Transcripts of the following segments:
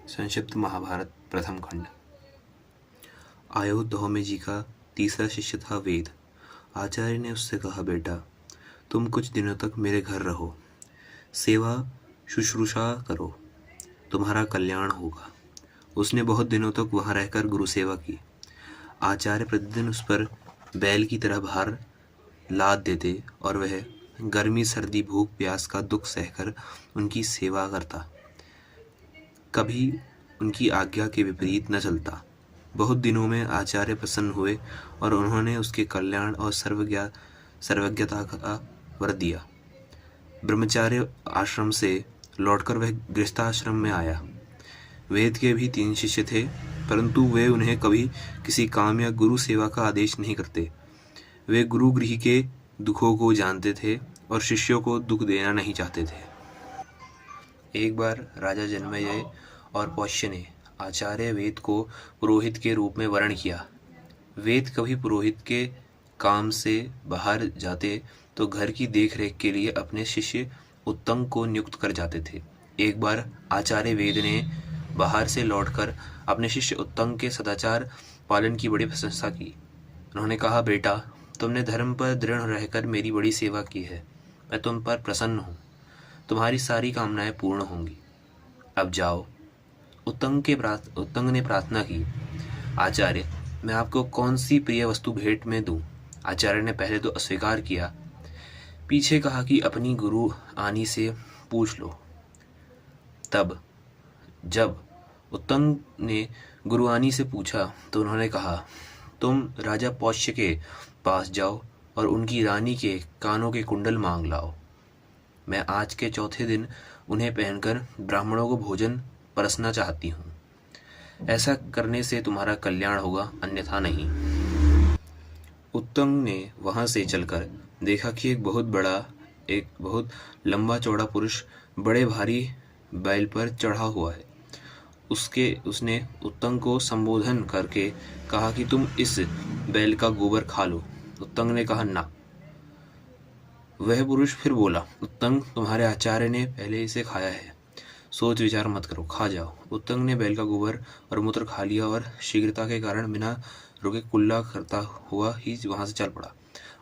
संक्षिप्त महाभारत प्रथम खंड। आयोधौम्य जी का तीसरा शिष्य था वेद। आचार्य ने उससे कहा, बेटा तुम कुछ दिनों तक मेरे घर रहो, सेवा शुश्रूषा करो, तुम्हारा कल्याण होगा। उसने बहुत दिनों तक वहां रहकर गुरु सेवा की। आचार्य प्रतिदिन उस पर बैल की तरह भार लाद देते और वह गर्मी सर्दी भूख प्यास का दुख सहकर उनकी सेवा करता, कभी उनकी आज्ञा के विपरीत न चलता। बहुत दिनों में आचार्य प्रसन्न हुए और उन्होंने उसके कल्याण और सर्वज्ञता का वर दिया। ब्रह्मचार्य आश्रम से लौटकर वह गृहस्थाश्रम में आया। वेद के भी 3 शिष्य थे, परंतु वे उन्हें कभी किसी काम या गुरु सेवा का आदेश नहीं करते। वे गुरु गृह के दुखों को जानते थे और शिष्यों को दुख देना नहीं चाहते थे। एक बार राजा जन्मेजय और पौष्य ने आचार्य वेद को पुरोहित के रूप में वर्ण किया। वेद कभी पुरोहित के काम से बाहर जाते तो घर की देखरेख के लिए अपने शिष्य उत्तंग को नियुक्त कर जाते थे। एक बार आचार्य वेद ने बाहर से लौटकर अपने शिष्य उत्तंग के सदाचार पालन की बड़ी प्रशंसा की। उन्होंने कहा, बेटा तुमने धर्म पर दृढ़ रहकर मेरी बड़ी सेवा की है। मैं तुम पर प्रसन्न हूँ, तुम्हारी सारी कामनाएं पूर्ण होंगी। अब जाओ। उत्तंग ने प्रार्थना की, आचार्य मैं आपको कौन सी प्रिय वस्तु भेंट में दूं? आचार्य ने पहले तो अस्वीकार किया, पीछे कहा कि अपनी गुरु आनी से पूछ लो। तब जब उत्तंग ने गुरु आनी से पूछा तो उन्होंने कहा, तुम राजा पौष्य के पास जाओ और उनकी रानी के कानों के कुंडल मांग लाओ। मैं आज के चौथे दिन उन्हें पहनकर ब्राह्मणों को भोजन परसना चाहती हूँ। ऐसा करने से तुम्हारा कल्याण होगा, अन्यथा नहीं। उत्तंग ने वहां से चलकर देखा कि एक बहुत लंबा चौड़ा पुरुष बड़े भारी बैल पर चढ़ा हुआ है। उसने उत्तंग को संबोधन करके कहा कि तुम इस बैल का गोबर खा लो। उत्तंग ने कहा, ना। वह पुरुष फिर बोला, उत्तंग तुम्हारे आचार्य ने पहले इसे खाया है, सोच विचार मत करो, खा जाओ। उत्तंग ने बैल का गोबर और मूत्र खा लिया और शीघ्रता के कारण बिना रुके कुल्ला करता हुआ ही वहां से चल पड़ा।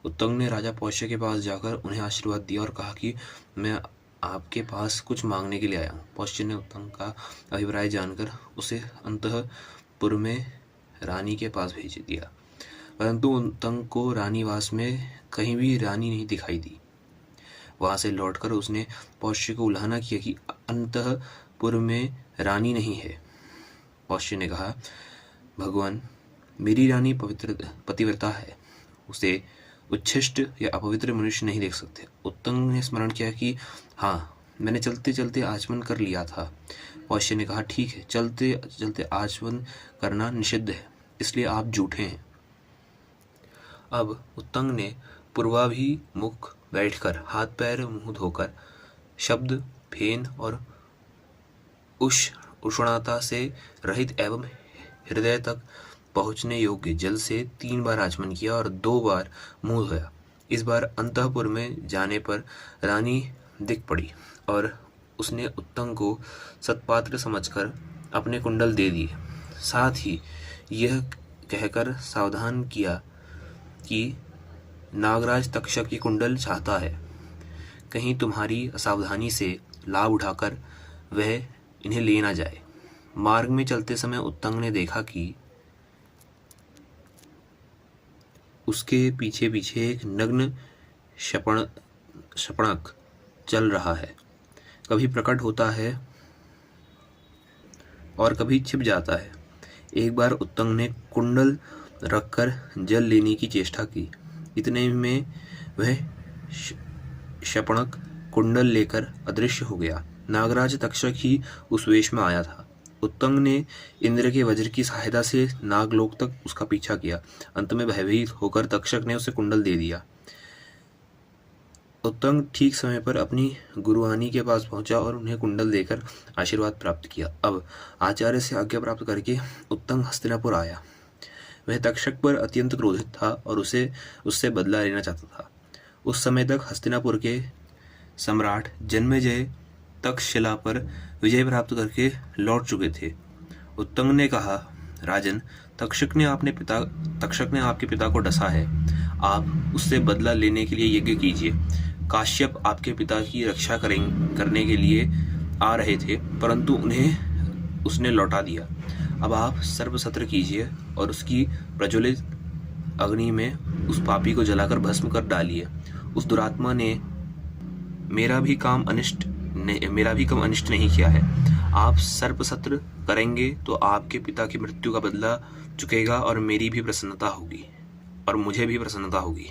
उत्तंग ने राजा पौष्य के पास जाकर उन्हें आशीर्वाद दिया और कहा कि मैं आपके पास कुछ मांगने के लिए आया हूँ। पौष्य ने उत्तंग का अभिप्राय जानकर उसे अंतःपुर में रानी के पास भेज दिया, परंतु उत्तंग को रानीवास में कहीं भी रानी नहीं दिखाई दी। वहां से लौटकर उसने पौष्य को उल्हाना किया कि अंतःपुर में रानी नहीं है। पौष्य ने कहा, भगवान मेरी रानी पतिव्रता है, उसे उच्छिष्ट या अपवित्र मनुष्य नहीं देख सकते। उत्तंग ने स्मरण किया कि हाँ, मैंने चलते चलते आचमन कर लिया था। पौष्य ने कहा, ठीक है, चलते चलते आचमन करना निषिद्ध है, इसलिए आप झूठे हैं। अब उत्तंग ने पूर्वाभिमुख बैठकर हाथ पैर मुंह धोकर शब्द, फेन और उष्णता से रहित एवं हृदय तक पहुंचने योग्य जल से 3 बार आचमन किया और 2 बार मुंह धोया। इस बार अंतःपुर में जाने पर रानी दिख पड़ी और उसने उत्तंग को सत्पात्र समझकर अपने कुंडल दे दिए। साथ ही यह कहकर सावधान किया कि नागराज तक्षक की कुंडल चाहता है, कहीं तुम्हारी असावधानी से लाभ उठाकर वह इन्हें ले ना जाए। मार्ग में चलते समय उत्तंग ने देखा कि उसके पीछे पीछे एक नग्न शपणक चल रहा है, कभी प्रकट होता है और कभी छिप जाता है। एक बार उत्तंग ने कुंडल रखकर जल लेने की चेष्टा की, इतने में वह शपणक कुंडल लेकर अदृश्य हो गया। नागराज तक्षक ही उस वेश में आया था। उत्तंग ने इंद्र के वज्र की सहायता से नागलोक तक उसका पीछा किया। अंत में भयभीत होकर तक्षक ने उसे कुंडल दे दिया। उत्तंग ठीक समय पर अपनी गुरुआनी के पास पहुंचा और उन्हें कुंडल देकर आशीर्वाद प्राप्त किया। अब आचार्य से आज्ञा प्राप्त करके उत्तंग हस्तिनापुर आया। वह तक्षक पर अत्यंत क्रोधित था और उससे बदला लेना चाहता था। उस समय तक हस्तिनापुर के सम्राट जन्मेजय तक्षशिला पर विजय प्राप्त करके लौट चुके थे। उत्तंग ने कहा, राजन, तक्षक ने आपके पिता को डसा है। आप उससे बदला लेने के लिए यज्ञ कीजिए। काश्यप आपके पिता की रक्षा करने के लिए आ रहे थे, परंतु उन्हें उसने लौटा दिया। अब आप सर्पसत्र कीजिए और उसकी प्रज्वलित अग्नि में उस पापी को जलाकर भस्म कर डालिए। उस दुरात्मा ने मेरा भी काम अनिष्ट नहीं किया है। आप सर्पसत्र करेंगे तो आपके पिता की मृत्यु का बदला चुकेगा और मेरी भी प्रसन्नता होगी और मुझे भी प्रसन्नता होगी।